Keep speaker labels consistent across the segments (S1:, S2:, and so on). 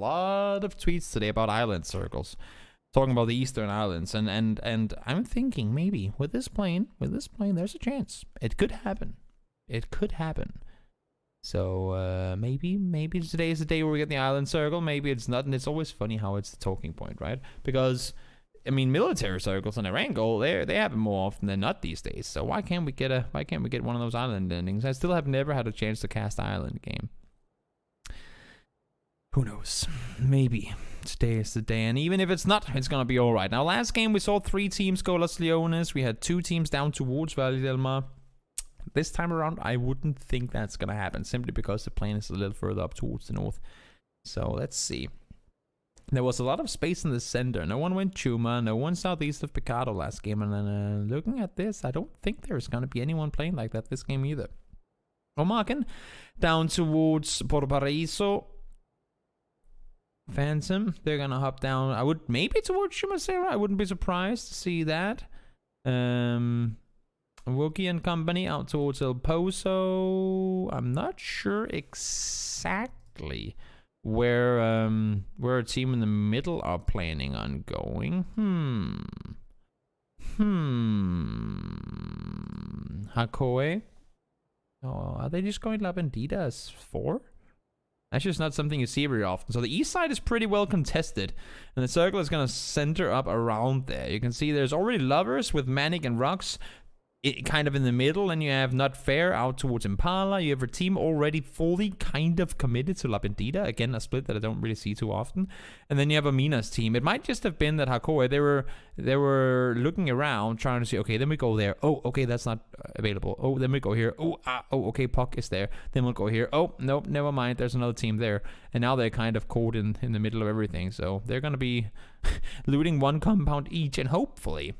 S1: lot of tweets today about island circles, talking about the Eastern Islands, and I'm thinking maybe with this plane, there's a chance it could happen. It could happen. So maybe today is the day where we get the island circle. Maybe it's not, and it's always funny how it's the talking point, right? Because I mean, military circles on Iran goal, they happen more often than not these days. So why can't we get one of those island endings? I still have never had a chance to cast island game. Who knows? Maybe today is the day, and even if it's not, it's gonna be all right. Now, last game we saw 3 teams go Los Leones. We had 2 teams down towards Valle del Mar. This time around, I wouldn't think that's gonna happen, simply because the plane is a little further up towards the north. So let's see. There was a lot of space in the center. No one went Chuma, no one southeast of Picado last game. And then looking at this, I don't think there's going to be anyone playing like that this game either. Omaken down towards Porto Paraíso. Phantom, they're going to hop down. I would maybe towards Chumacera. I wouldn't be surprised to see that. Wookie and company out towards El Pozo. I'm not sure exactly where a team in the middle are planning on going. Hakoe. Oh, are they just going La Bandita as 4? That's just not something you see very often. So the east side is pretty well contested, and the circle is going to center up around there. You can see there's already Lovers with Manic and Rocks kind of in the middle, and you have Not Fair out towards Impala. You have a team already fully kind of committed to La Bandita. Again, a split that I don't really see too often. And then you have Amina's team. It might just have been that Hakoe, they were looking around, trying to see, okay, then we go there. Oh, okay, that's not available. Oh, then we go here. Oh, okay, Puck is there. Then we'll go here. Oh, nope, never mind. There's another team there. And now they're kind of caught in the middle of everything. So they're going to be looting one compound each, and hopefully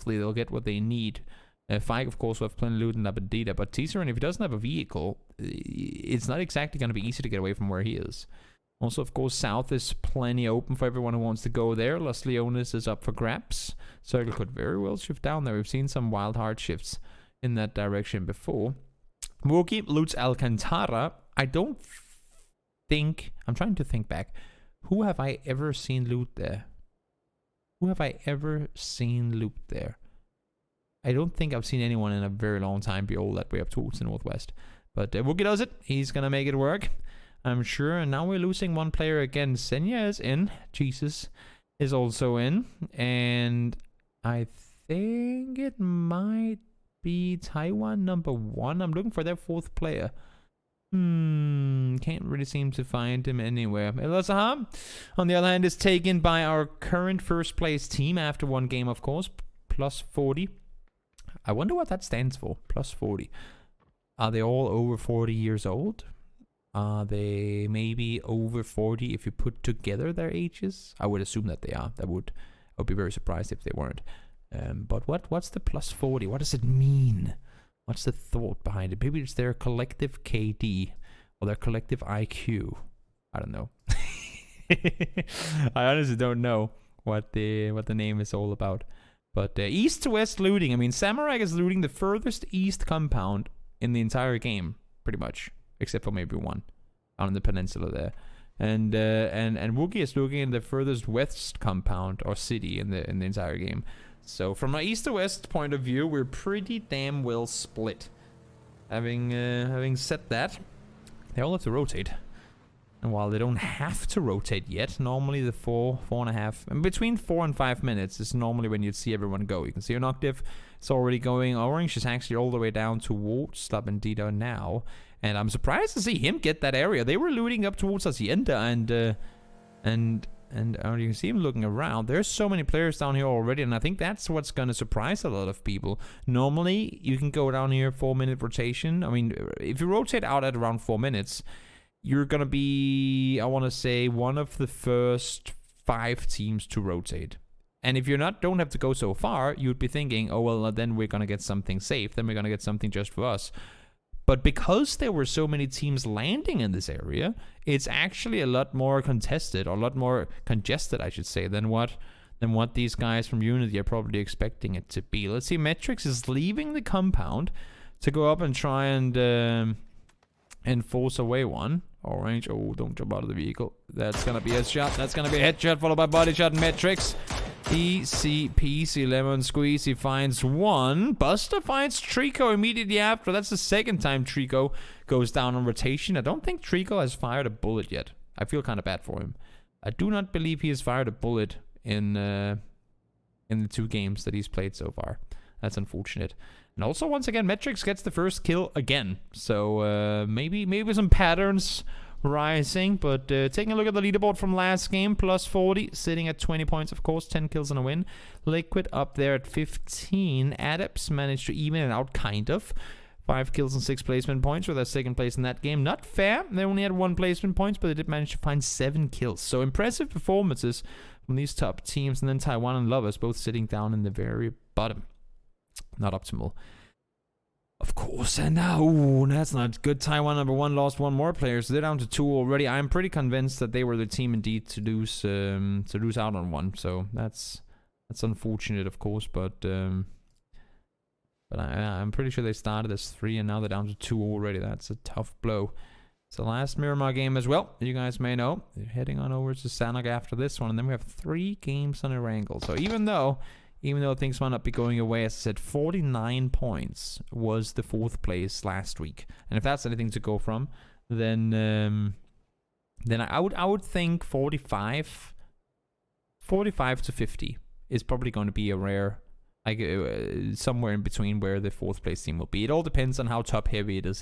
S1: they'll get what they need. Fike, of course, will have plenty of loot in La Bandita, but Teaserin, if he doesn't have a vehicle, it's not exactly going to be easy to get away from where he is. Also, of course, south is plenty open for everyone who wants to go there. Los Leones is up for grabs. Circle could very well shift down there. We've seen some wild hard shifts in that direction before. Wookie loots Alcantara. I don't think... I'm trying to think back. Who have I ever seen loot there? I don't think I've seen anyone in a very long time be all that way up towards the northwest. But Wookie does it. He's going to make it work, I'm sure. And now we're losing one player again. Senya is in. Jesus is also in. And I think it might be Taiwan number 1. I'm looking for their 4th player. Can't really seem to find him anywhere. Elazahar, on the other hand, is taken by our current first place team after one game, of course. Plus 40. I wonder what that stands for. Plus 40. Are they all over 40 years old? Are they maybe over 40 if you put together their ages? I would assume that they are. I would be very surprised if they weren't. But what's the plus 40? What does it mean? What's the thought behind it? Maybe it's their collective KD or their collective IQ. I don't know. I honestly don't know what the name is all about. But east to west looting. I mean, Samurai is looting the furthest east compound in the entire game, pretty much, except for maybe one on the peninsula there. And Wookie is looking in the furthest west compound or city in the entire game. So from an east to west point of view, we're pretty damn well split. Having said that, they all have to rotate. And while they don't have to rotate yet, normally the 4.5, and between 4 and 5 minutes is normally when you'd see everyone go. You can see Noctiv, it's already going. Orange is actually all the way down towards La Bandita now. And I'm surprised to see him get that area. They were looting up towards Hacienda, and you can see him looking around. There's so many players down here already, and I think that's what's going to surprise a lot of people. Normally, you can go down here 4-minute rotation. I mean, if you rotate out at around 4 minutes, you're going to be, I want to say, one of the first 5 teams to rotate. And if you're don't have to go so far, you'd be thinking, oh, well, then we're going to get something safe. Then we're going to get something just for us. But because there were so many teams landing in this area, it's actually a lot more contested, or a lot more congested, I should say, than what these guys from Unity are probably expecting it to be. Let's see, Metrix is leaving the compound to go up and try and and force away one. Orange, oh, don't jump out of the vehicle. That's gonna be a shot. That's gonna be a headshot followed by body shot. Metrics. Easy peasy lemon squeeze. He finds one. Buster finds Trico immediately after. That's the second time Trico goes down on rotation. I don't think Trico has fired a bullet yet. I feel kind of bad for him. I do not believe he has fired a bullet in the 2 games that he's played so far. That's unfortunate. And also, once again, Metrics gets the first kill again. So maybe some patterns rising. But taking a look at the leaderboard from last game, plus 40, sitting at 20 points, of course, 10 kills and a win. Liquid up there at 15. Adepts managed to even it out, kind of. 5 kills and 6 placement points with their second place in that game. Not fair. They only had 1 placement points, but they did manage to find 7 kills. So impressive performances from these top teams. And then Taiwan and Lovers both sitting down in the very bottom. Not optimal, of course. And now, ooh, that's not good. Taiwan #1 lost 1 more player, so they're down to 2 already. I'm pretty convinced that they were the team indeed to lose out on 1. So that's unfortunate, of course. But I'm pretty sure they started as 3 and now they're down to 2 already. That's a tough blow. It's the last Miramar game as well. You guys may know. They're heading on over to Sanok after this one, and then we have 3 games on a wrangle. So even though things might not be going away, as I said, 49 points was the 4th place last week. And if that's anything to go from, then I would think 45 to 50 is probably going to be a rare, like somewhere in between where the 4th place team will be. It all depends on how top heavy it is.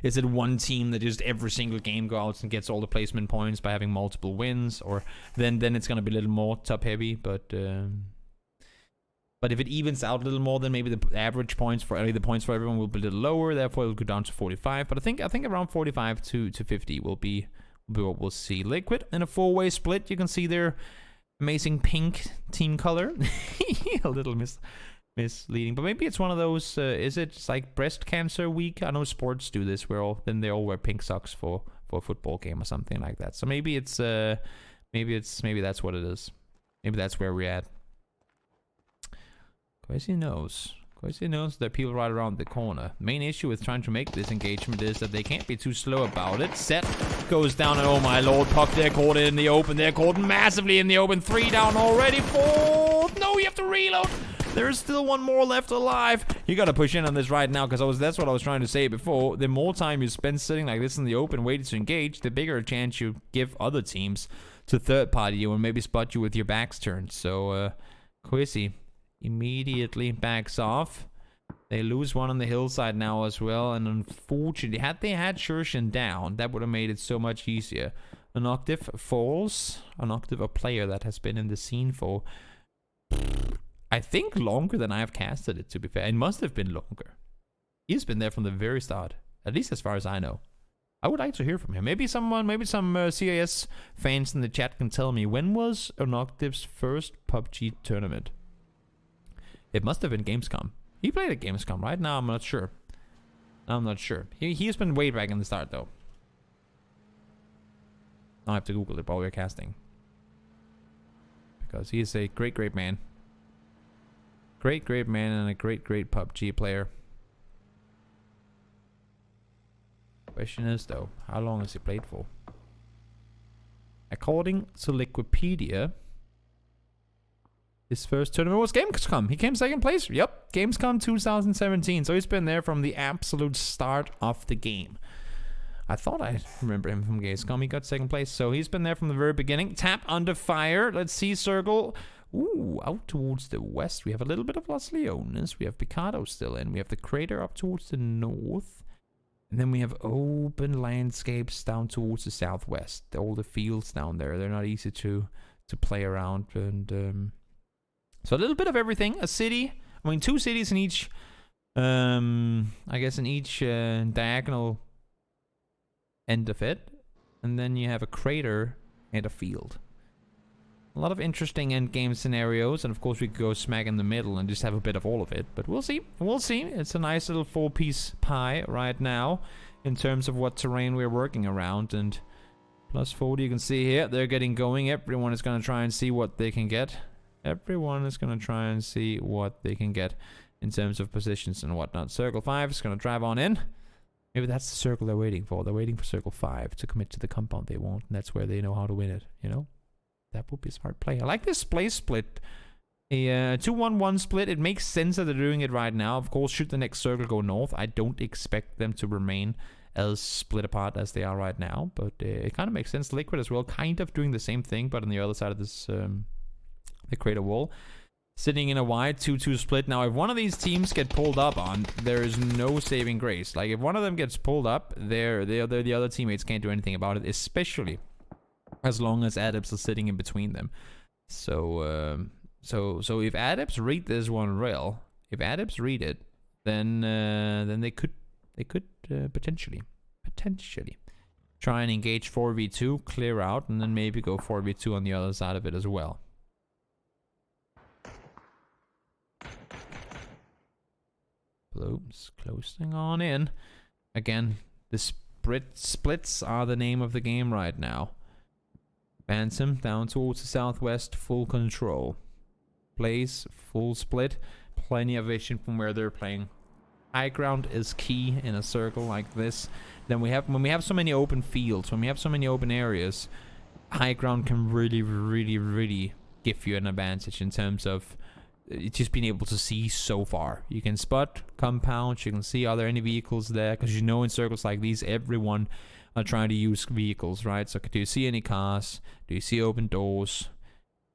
S1: Is it one team that just every single game goes out and gets all the placement points by having multiple wins, or then it's going to be a little more top heavy, But if it evens out a little more, then maybe the average points for the points for everyone will be a little lower. Therefore, it'll go down to 45. But I think around 45 to 50 will be what we'll see. Liquid in a 4-way split. You can see their amazing pink team color. A little misleading, but maybe it's one of those. Is it just like breast cancer week? I know sports do this, where they all wear pink socks for a football game or something like that. So maybe that's what it is. Maybe that's where we're at. Quasi knows there are people right around the corner. Main issue with trying to make this engagement is that they can't be too slow about it. Set goes down, and oh my lord, Puck, they're caught in the open. They're caught massively in the open. 3 down already. 4. No, you have to reload. There's still 1 more left alive. You gotta push in on this right now, because that's what I was trying to say before. The more time you spend sitting like this in the open waiting to engage, the bigger a chance you give other teams to third party you and maybe spot you with your backs turned. So Quizzy immediately backs off. They lose 1 on the hillside now as well, and unfortunately, had they had Shurshin down, that would have made it so much easier. An Octave falls. An Octave, a player that has been in the scene for, I think, longer than I have casted it, to be fair. It must have been longer. He's been there from the very start, at least as far as I know. I would like to hear from him. Maybe some CIS fans in the chat can tell me, when was An Octave's first PUBG tournament? It must have been Gamescom. He played at Gamescom, right? Now I'm not sure. He's been way back in the start, though. I'll have to Google it while we're casting. Because he is a great man. Great man and a great PUBG player. Question is, though, how long has he played for? According to Wikipedia, his first tournament was Gamescom. He came 2nd place. Yep, Gamescom 2017. So he's been there from the absolute start of the game. I thought I remember him from Gamescom. He got 2nd place. So he's been there from the very beginning. Tap under fire. Let's see, circle. Ooh, out towards the west. We have a little bit of Los Leones. We have Picado still in. We have the crater up towards the north. And then we have open landscapes down towards the southwest. All the fields down there. They're not easy to play around. And so a little bit of everything. A city. I mean, 2 cities in each, I guess in each diagonal end of it. And then you have a crater and a field. A lot of interesting end game scenarios. And of course we could go smack in the middle and just have a bit of all of it. But we'll see. We'll see. It's a nice little 4-piece pie right now in terms of what terrain we're working around. And plus 40, you can see here, they're getting going. Everyone is going to try and see what they can get. Everyone is going to try and see what they can get in terms of positions and whatnot. Circle 5 is going to drive on in. Maybe that's the circle they're waiting for. They're waiting for circle 5 to commit to the compound they want, and that's where they know how to win it, you know? That would be a smart play. I like this place split. A 2-1-1 split. It makes sense that they're doing it right now. Of course, should the next circle go north, I don't expect them to remain as split apart as they are right now, but it kind of makes sense. Liquid as well, kind of doing the same thing, but on the other side of this, they create a wall. Sitting in a wide 2-2 split. Now, if one of these teams get pulled up on, there is no saving grace. Like, if one of them gets pulled up, the other teammates can't do anything about it, especially as long as adepts are sitting in between them. So if adepts read this one real, if adepts read it, then they could potentially try and engage 4v2, clear out, and then maybe go 4v2 on the other side of it as well. Blooms closing on in. Again, the splits are the name of the game right now. Phantom down towards the southwest, full control. Plays, full split, plenty of vision from where they're playing. High ground is key in a circle like this. Then when we have so many open fields, when we have so many open areas, high ground can really give you an advantage in terms of just being able to see so far. You can spot compounds, you can see are there any vehicles there, because you know in circles like these everyone are trying to use vehicles, right? So do you see any cars? Do you see open doors?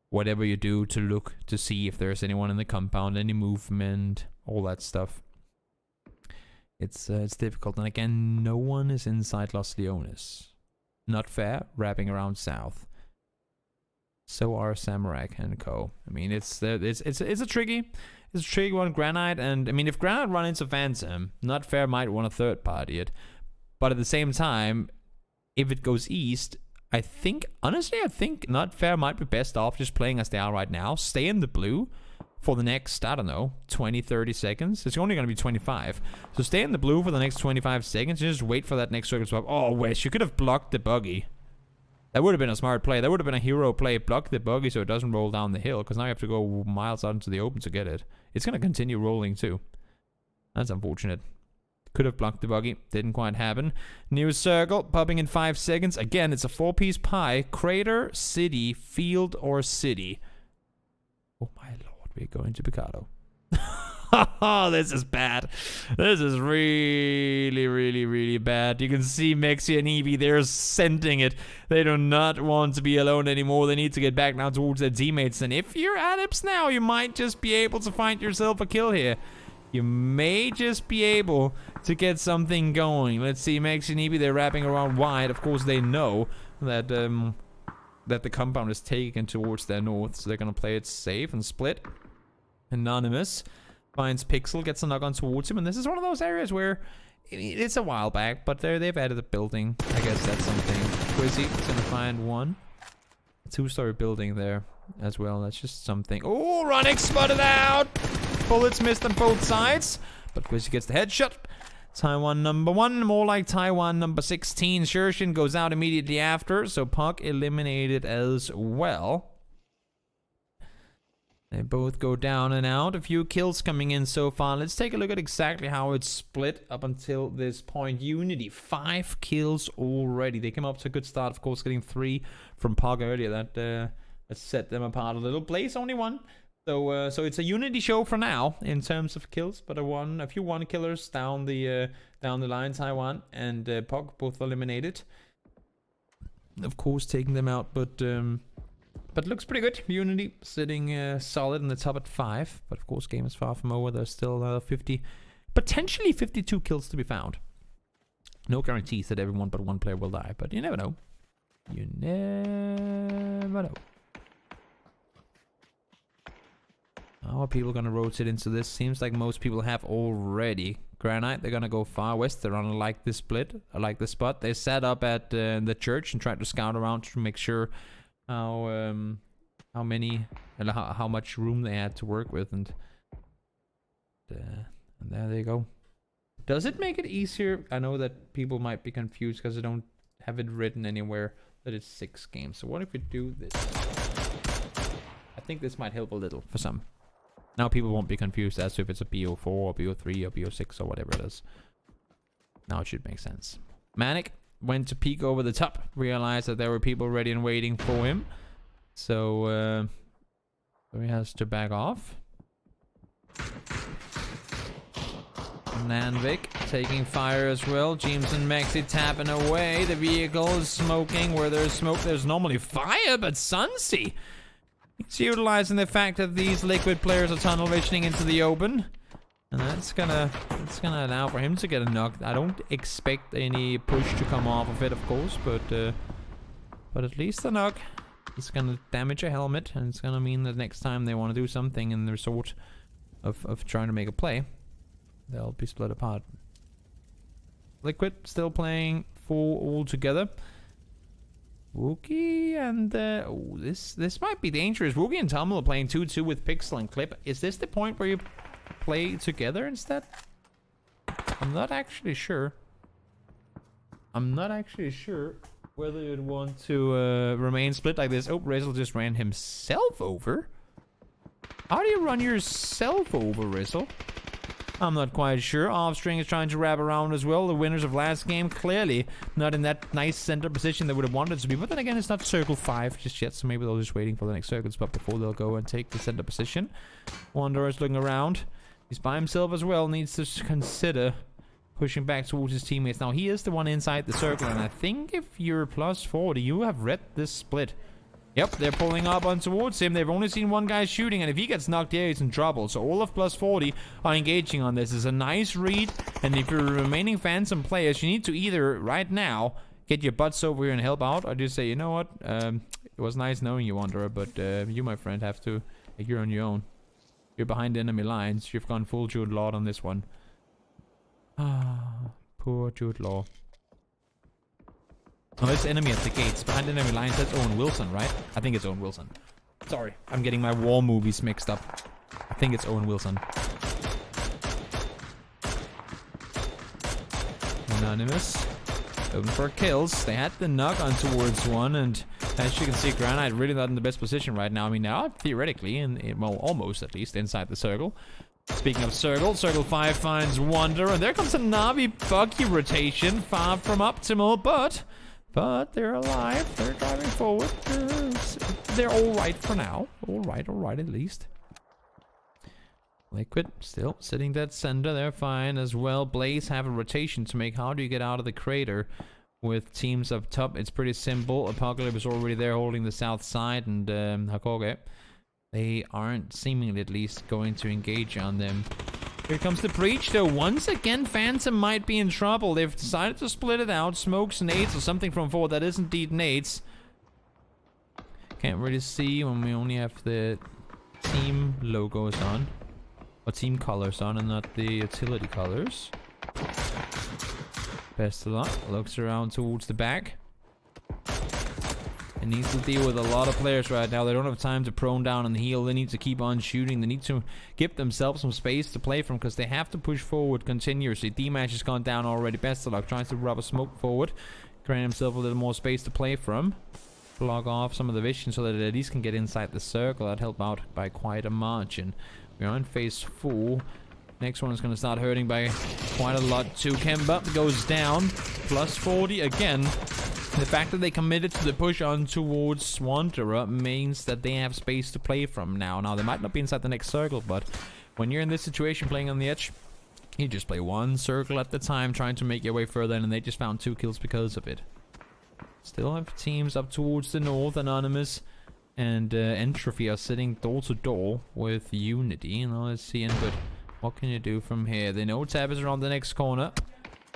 S1: Whatever you do to look to see if there's anyone in the compound, any movement, all that stuff. It's difficult, and again, no one is inside Los Leones. Not fair, wrapping around south. So are Samurai and Co. I mean, it's a tricky one, Granite, and I mean, if Granite run into Phantom, Not Fair might want to third party it, but at the same time, if it goes east, honestly, I think Not Fair might be best off just playing as they are right now. Stay in the blue for the next, I don't know, 20, 30 seconds. It's only going to be 25. So stay in the blue for the next 25 seconds. Just wait for that next circle swap. Oh, Wes, you could have blocked the buggy. That would have been a smart play. That would have been a hero play. Block the buggy so it doesn't roll down the hill, because now you have to go miles out into the open to get it. It's going to continue rolling too. That's unfortunate. Could have blocked the buggy. Didn't quite happen. New circle. Popping in 5 seconds. Again, it's a 4-piece pie. Crater, city, field, or city. Oh my lord. We're going to Picado. Oh, this is bad. This is really bad. You can see Mexi and Evie, they're scenting it. They do not want to be alone anymore. They need to get back now towards their teammates. And if you're adepts now, you might just be able to find yourself a kill here. You may just be able to get something going. Let's see, Mexi and Evie, they're wrapping around wide. Of course, they know that that the compound is taken towards their north, so they're going to play it safe and split. Anonymous finds Pixel, gets a knock on towards him, and this is one of those areas where it's a while back, but they've added a building. I guess that's something. Quizzy is going to find one. A 2-story building there as well. That's just something. Oh, Ronix spotted out! Bullets missed on both sides, but Quizzy gets the headshot. Taiwan number 1, more like Taiwan number 16. Shershin goes out immediately after, so Puck eliminated as well. They both go down and out. A few kills coming in so far. Let's take a look at exactly how it's split up until this point. Unity, 5 kills already. They came up to a good start, of course, getting 3 from Puck earlier. That set them apart a little. Blaze only 1. So it's a Unity show for now in terms of kills, but a few 1-killers down the line. Taiwan and Puck both eliminated. Of course, taking them out, but looks pretty good. Unity sitting solid in the top at 5, but of course, game is far from over. There's still 50, potentially 52 kills to be found. No guarantees that everyone but one player will die, but you never know. You never know. How are people going to rotate into this? Seems like most people have already. Granite, they're going to go far west. They're going to like this split. I like this spot. They sat up at the church and tried to scout around to make sure how much room they had to work with. And there they go. Does it make it easier? I know that people might be confused because I don't have it written anywhere that it's 6 games. So what if we do this? I think this might help a little for some. Now people won't be confused as to if it's a BO4 or BO3 or BO6 or whatever it is. Now it should make sense. Manic went to peek over the top, realized that there were people ready and waiting for him. So he has to back off. Nanvik taking fire as well. James and Maxi tapping away. The vehicle is smoking. Where there's smoke, there's normally fire, but Sunsea, it's utilizing the fact that these liquid players are tunnel visioning into the open. And that's gonna allow for him to get a knock. I don't expect any push to come off of it, of course, but at least a knock. It's gonna damage a helmet, and it's gonna mean that next time they want to do something in the sort of trying to make a play, they'll be split apart. Liquid still playing full all together. Wookie and oh, this might be dangerous. Wookie and Tummel are playing 2-2 with Pixel and Clip. Is this the point where you play together instead? I'm not actually sure. Whether you'd want to remain split like this. Oh, Rizzle just ran himself over. How do you run yourself over, Rizzle? I'm not quite sure. Offstring is trying to wrap around as well. The winners of last game clearly not in that nice center position they would have wanted to be. But then again, it's not circle 5 just yet, so maybe they're just waiting for the next circle spot before they'll go and take the center position. Wanderer is looking around. He's by himself as well. Needs to consider pushing back towards his teammates. Now, he is the one inside the circle, and I think if you're plus 40, you have read this split. Yep, they're pulling up on towards him. They've only seen one guy shooting, and if he gets knocked here, he's in trouble. So all of plus 40 are engaging on this. It's a nice read, and if you're remaining fans and players, you need to either, right now, get your butts over here and help out, or just say, you know what, it was nice knowing you, Wanderer, but you, my friend, have to, like, you're on your own. You're behind enemy lines. You've gone full Jude Law on this one. Ah, poor Jude Law. Oh, it's enemy at the gates. Behind enemy lines, that's Owen Wilson, right? I think it's Owen Wilson. Sorry, I'm getting my war movies mixed up. I think it's Owen Wilson. Anonymous. Open for kills. They had the knock on towards one, and as you can see, Granite really not in the best position right now. I mean, now, theoretically, well, almost at least, inside the circle. Speaking of circle, circle 5 finds Wanderer, and there comes a Navi buggy rotation. Far from optimal, but they're alive. They're driving forward. They're alright for now. Alright at least. Liquid still sitting dead center. They're fine as well. Blaze have a rotation to make. How do you get out of the crater with teams up top? It's pretty simple. Apocalypse is already there holding the south side, and Hakoge, they aren't seemingly at least going to engage on them. Here comes the breach, though. Once again, Phantom might be in trouble. They've decided to split it out. Smokes, nades, or something from forward. That is indeed nades. Can't really see when we only have the team logos on. Or team colors on, and not the utility colors. Best of luck. Looks around towards the back. It needs to deal with a lot of players right now. They don't have time to prone down and heal. They need to keep on shooting. They need to give themselves some space to play from, because they have to push forward continuously. D-Match has gone down already. Best of luck. Tries to rub a smoke forward. Grant himself a little more space to play from. Block off some of the vision so that it at least can get inside the circle. That helped out by quite a margin. We're on phase 4. Next one is going to start hurting by quite a lot too. Kemba goes down. Plus 40 again. The fact that they committed to the push on towards Wanderer means that they have space to play from now. Now, they might not be inside the next circle, but when you're in this situation playing on the edge, you just play one circle at the time, trying to make your way further, and they just found 2 kills because of it. Still have teams up towards the north. Anonymous and Entropy are sitting door to door with Unity. Now let's see input. What can you do from here? They know Tab is around the next corner.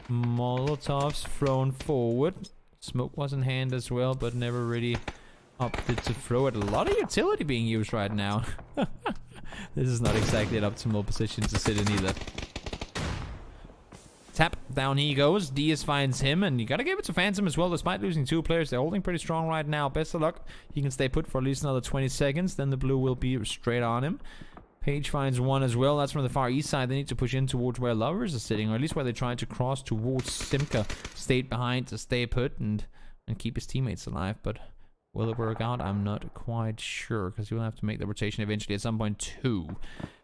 S1: Molotovs thrown forward. Smoke was in hand as well, but never really opted to throw it. A lot of utility being used right now. This is not exactly an optimal position to sit in either. Tap, down he goes. Diaz finds him, and you gotta give it to Phantom as well. Despite losing 2 players, they're holding pretty strong right now. Best of luck. He can stay put for at least another 20 seconds. Then the blue will be straight on him. Page finds one as well. That's from the far east side. They need to push in towards where Lovers are sitting, or at least where they're trying to cross towards Simka. Stayed behind to stay put and keep his teammates alive, but Will it work out? I'm not quite sure, because you'll have to make the rotation eventually at some point too.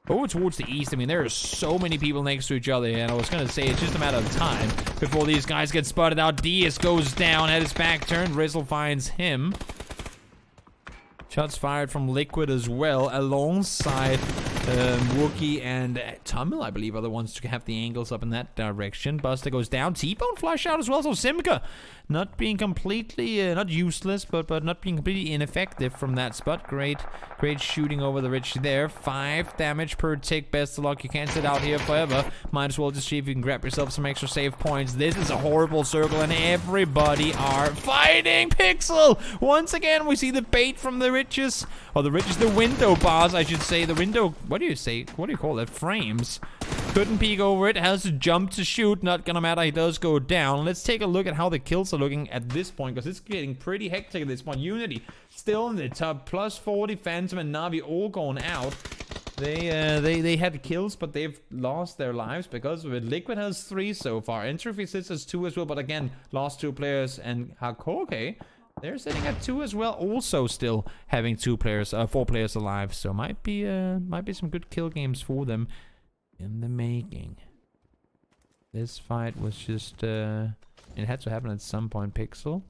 S1: Over towards the east, I mean, there are so many people next to each other, and I was going to say it's just a matter of time before these guys get spotted out. Diaz goes down, had his back turned. Rizzle finds him. Shots fired from Liquid as well, alongside Wookie and Tamil, I believe, are the ones to have the angles up in that direction. Buster goes down. T-Bone flush out as well, so Simka not being completely, not useless, but not being completely ineffective from that spot. Great shooting over the ridge there. 5 damage per tick. Best of luck. You can't sit out here forever. Might as well just see if you can grab yourself some extra save points. This is a horrible circle, and everybody are fighting. Pixel! Once again, we see the bait from the ridges. Or the ridges, the window bars, I should say. The window, what do you say? What do you call it? Frames. Couldn't peek over it. Has to jump to shoot. Not gonna matter. He does go down. Let's take a look at how the kills are looking at this point, because it's getting pretty hectic at this point. Unity still in the top. Plus 40. Phantom and Navi all going out. They had kills, but they've lost their lives because of it. Liquid has 3 so far. Entropy sits as 2 as well, but again, lost 2 players. And Hakoke, they're sitting at 2 as well, also still having 4 players alive. So might be some good kill games for them in the making. This fight was just it had to happen at some point. Pixel,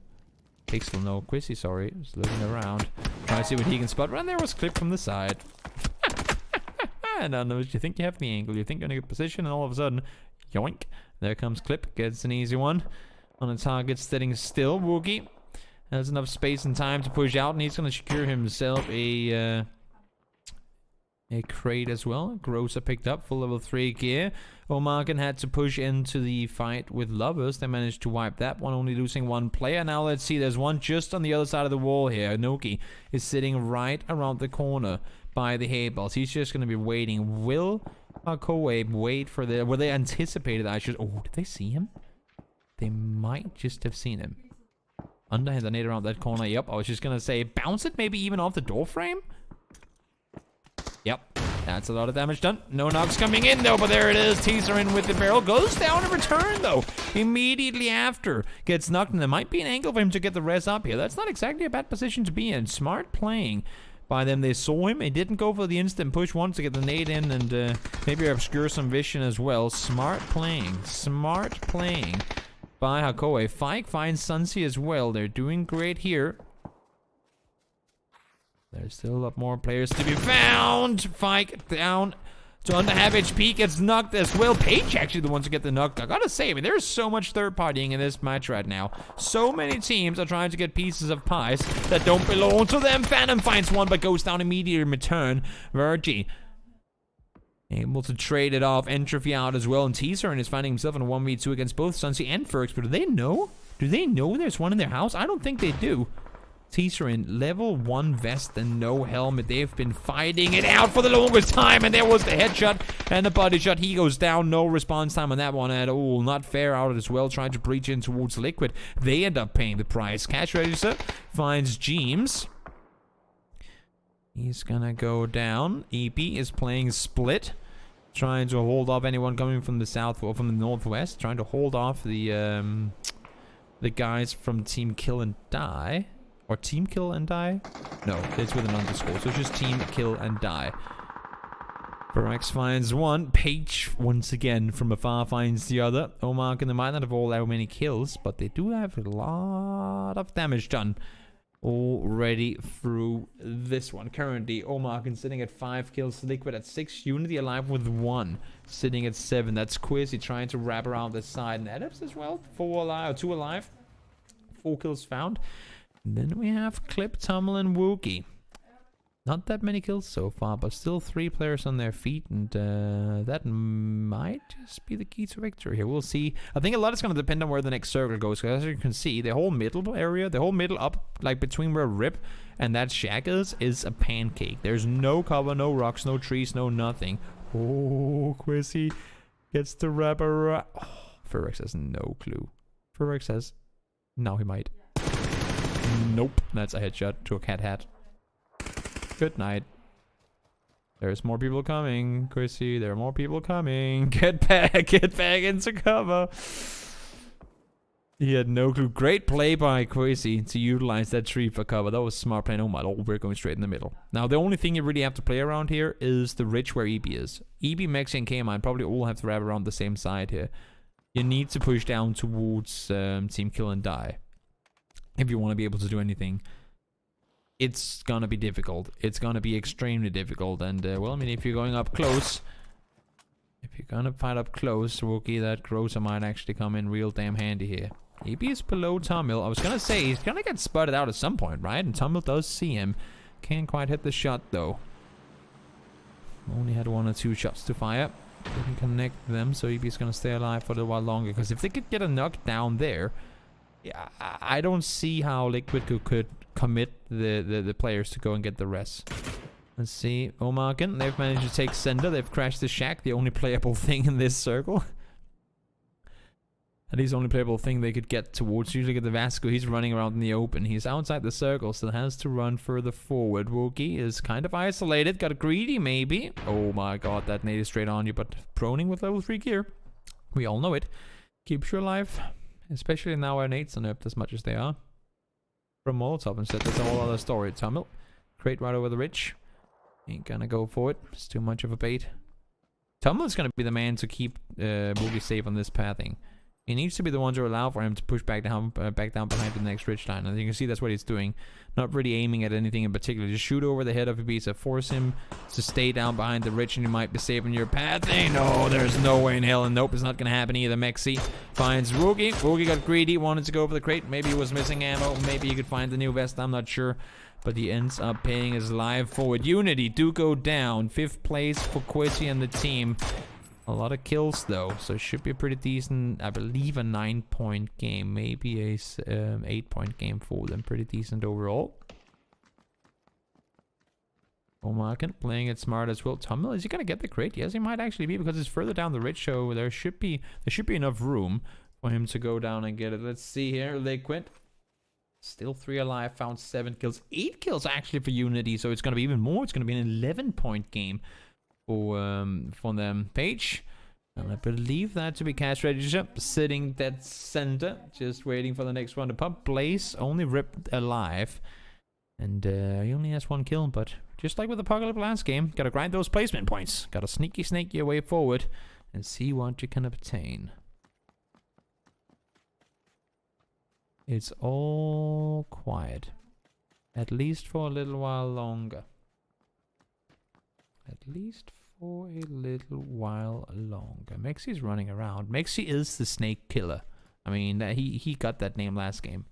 S1: no, Quizzy, sorry, just looking around, trying to see what he can spot. And there was Clip from the side. I don't know, you think you have the angle, you think you're in a good position, and all of a sudden, yoink, there comes Clip, gets an easy one on a target sitting still. Wookie has enough space and time to push out, and he's going to secure himself a crate as well. Grosser picked up full level 3 gear. Omarkin had to push into the fight with Lovers. They managed to wipe that one, only losing 1 player. Now let's see, there's one just on the other side of the wall here. Noki is sitting right around the corner by the hay bales. He's just going to be waiting. Will Koei wait for the... Well, they anticipated I should... Oh, did they see him? They might just have seen him. Underhand grenade around that corner. Yep, I was just going to say, bounce it maybe even off the door frame? Yep, that's a lot of damage done. No knocks coming in though, but there it is. Teaser in with the barrel. Goes down in return though. Immediately after. Gets knocked, and there might be an angle for him to get the res up here. That's not exactly a bad position to be in. Smart playing by them. They saw him. He didn't go for the instant push once to get the nade in and maybe obscure some vision as well. Smart playing. Smart playing by Hakoe. Fike finds Sunsi as well. They're doing great here. There's still a lot more players to be found. Fike down to under half HP, gets knocked as well. Page actually the ones to get the knock. I gotta say, I mean, there's so much third partying in this match right now. So many teams are trying to get pieces of pies that don't belong to them. Phantom finds one, but goes down immediately in return. Virgie able to trade it off. Entropy out as well. And Teaser is finding himself in a 1v2 against both Sunsi and Ferx. But do they know? Do they know there's one in their house? I don't think they do. Teaser in level 1 vest and no helmet. They've been fighting it out for the longest time, and there was the headshot and the body shot. He goes down. No response time on that one at all. Not fair out as well, trying to breach in towards Liquid. They end up paying the price. Cash register finds James. He's gonna go down. EP is playing split, trying to hold off anyone coming from the south or from the northwest, trying to hold off the guys from Team Kill and Die. Or Team Kill and Die? No, it's with an underscore, so it's just Team Kill and Die. Verax finds one. Page, once again, from afar finds the other. Omar and they might not have all that many kills, but they do have a lot of damage done already through this one. Currently, Omar sitting at 5 kills, Liquid at 6, Unity alive with 1, sitting at 7. That's Quizzy trying to wrap around the side. And Adams as well, 4 alive, 2 alive, 4 kills found. Then we have Clip, Tummel, and Wookie. Not that many kills so far, but still 3 players on their feet, and that might just be the key to victory here. We'll see. I think a lot is going to depend on where the next circle goes, because as you can see, the whole middle area, the whole middle up, like between where Rip and that shack is a pancake. There's no cover, no rocks, no trees, no nothing. Oh, Quizzy gets to wrap around. Oh, Furrex has no clue. Furrex has... Now he might. Nope, that's a headshot to a cat hat. Good night. There's more people coming, Chrissy. There are more people coming. Get back into cover. He had no clue. Great play by Quasi to utilize that tree for cover. That was smart play. Oh my lord, we're going straight in the middle. Now, the only thing you really have to play around here is the ridge where EB is. EB, Mexi, and K-Mine probably all have to wrap around the same side here. You need to push down towards Team Kill and Die if you want to be able to do anything. It's gonna be difficult. It's gonna be extremely difficult. And, well, I mean, if you're going up close... If you're gonna fight up close, Rookie, that Grocer might actually come in real damn handy here. EB is below Tomil. I was gonna say, he's gonna get spotted out at some point, right? And Tomil does see him. Can't quite hit the shot, though. Only had 1 or 2 shots to fire. Didn't connect them, so EB's gonna stay alive for a little while longer. Because if they could get a knockdown there, yeah, I don't see how Liquid could commit the players to go and get the rest. Let's see. Omarken, they've managed to take Sender. They've crashed the Shack, the only playable thing in this circle. At least the only playable thing they could get towards. Usually get the Vasco. He's running around in the open. He's outside the circle, so has to run further forward. Wookie is kind of isolated. Got a greedy, maybe. Oh my god, that nade is straight on you, but proning with level 3 gear. We all know it. Keeps you alive. Especially now our nades are nerfed as much as they are. From Molotov instead, that's a whole other story. Tummel. Crate right over the ridge. Ain't gonna go for it. It's too much of a bait. Tummel's gonna be the man to keep Woogie safe on this pathing. He needs to be the one to allow for him to push back down behind the next ridge line. And you can see that's what he's doing. Not really aiming at anything in particular. Just shoot over the head of Ibiza. Force him to stay down behind the ridge and you might be saving your pathing. No, there's no way in hell. And nope, it's not going to happen either. Mexi finds Woogie. Woogie got greedy. Wanted to go for the crate. Maybe he was missing ammo. Maybe he could find the new vest. I'm not sure. But he ends up paying his life forward. Unity do go down. 5th place for Quizzy and the team. A lot of kills though, so it should be a pretty decent, I believe a 9-point game, maybe a 8-point game for them. Pretty decent overall. Omarken playing it smart as well. Tummel, is he gonna get the crate? Yes, he might actually be, because it's further down the ridge, so there should be enough room for him to go down and get it. Let's see here, Liquid. Still 3 alive, found 7 kills. 8 kills actually for Unity, so it's gonna be even more. It's gonna be an 11-point game for them. Page, and I believe that to be cash register, sitting dead center, just waiting for the next one to pop. Blaze only ripped alive, and he only has 1 kill, but just like with Apocalypse last game, gotta grind those placement points, gotta sneaky snake your way forward and see what you can obtain. It's all quiet, at least for a little while longer. At least for a little while longer. Mexi's running around. Mexi is the snake killer. I mean, he got that name last game.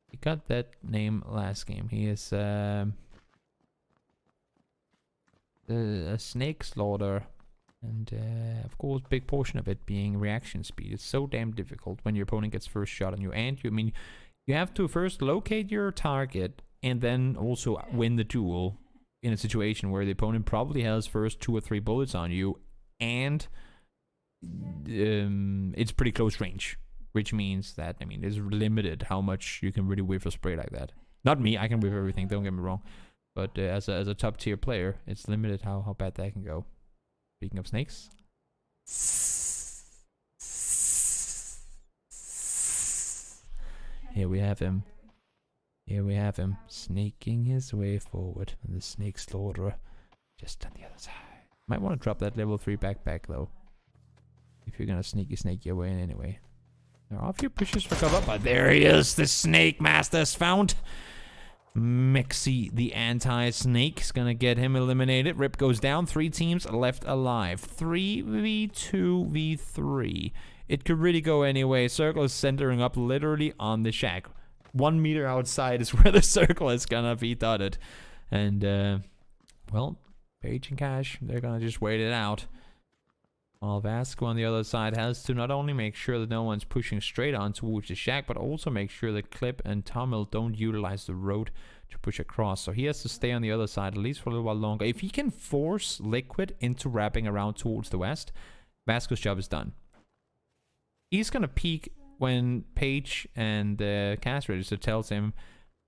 S1: He got that name last game. He is a snake slaughter. And of course, big portion of it being reaction speed. It's so damn difficult when your opponent gets first shot on you. And I mean, you have to first locate your target and then also win the duel. In a situation where the opponent probably has first 2 or 3 bullets on you, and it's pretty close range, which means that, I mean, there's limited how much you can really whiff a spray like that. Not me, I can whiff everything, don't get me wrong, but as a top tier player, it's limited how bad that can go. Speaking of snakes, here we have him. Here we have him, snaking his way forward. And the snake slaughterer just on the other side. Might want to drop that level 3 backpack though, if you're gonna sneaky snake your way in anyway. There are a few pushes for cover, but there he is, the Snake Master's found. Mexi, the anti-snake, is gonna get him eliminated. Rip goes down, 3 teams left alive. 3v2v3. It could really go anyway. Circle is centering up literally on the shack. 1 meter outside is where the circle is gonna be dotted. And, well, Page and Cash, they're gonna just wait it out. While Vasco on the other side has to not only make sure that no one's pushing straight on towards the shack, but also make sure that Clip and Tommel don't utilize the road to push across. So he has to stay on the other side, at least for a little while longer. If he can force Liquid into wrapping around towards the west, Vasco's job is done. He's gonna peek when Page and the cast register tells him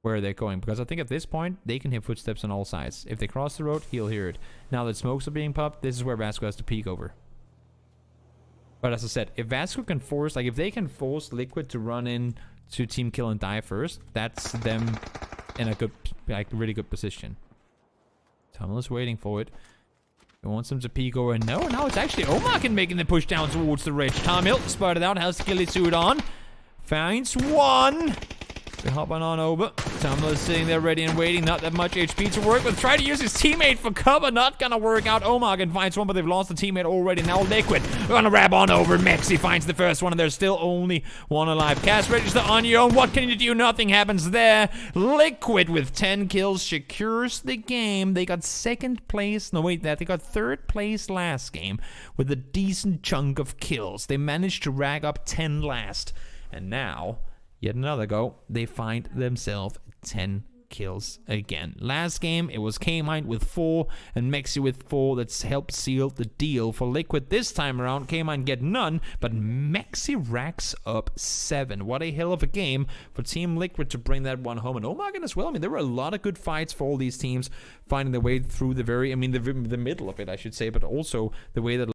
S1: where they're going, because I think at this point they can hear footsteps on all sides. If they cross the road, he'll hear it. Now that smokes are being popped, this is where Vasco has to peek over. But as I said, if Vasco can force, like if they can force Liquid to run in to team kill and die first, that's them in a good, like really good position. Tunnel is waiting for it. He wants them to peek over. No, now it's actually Omarkin making the push down towards the ridge. Tamil spotted out, has ghillie suit on. Finds one. They're hopping on over. Tamil is sitting there ready and waiting. Not that much HP to work with. Try to use his teammate for cover. Not gonna work out. Omarkin finds one, but they've lost the teammate already. Now Liquid gonna wrap on over. Mexi finds the first one, and there's still only one alive. Cast register on your own. What can you do? Nothing happens there. Liquid with 10 kills secures the game. They got second place. No, wait, they got third place last game with a decent chunk of kills. They managed to rack up 10 last. And now, yet another go, they find themselves 10 kills again. Last game, it was K-Mind with 4 and Mexi with 4 that's helped seal the deal for Liquid. This time around, K-Mind get none, but Mexi racks up 7. What a hell of a game for Team Liquid to bring that one home. And Omarkin as well. I mean, there were a lot of good fights for all these teams, finding their way through the very, I mean, the middle of it, I should say, but also the way that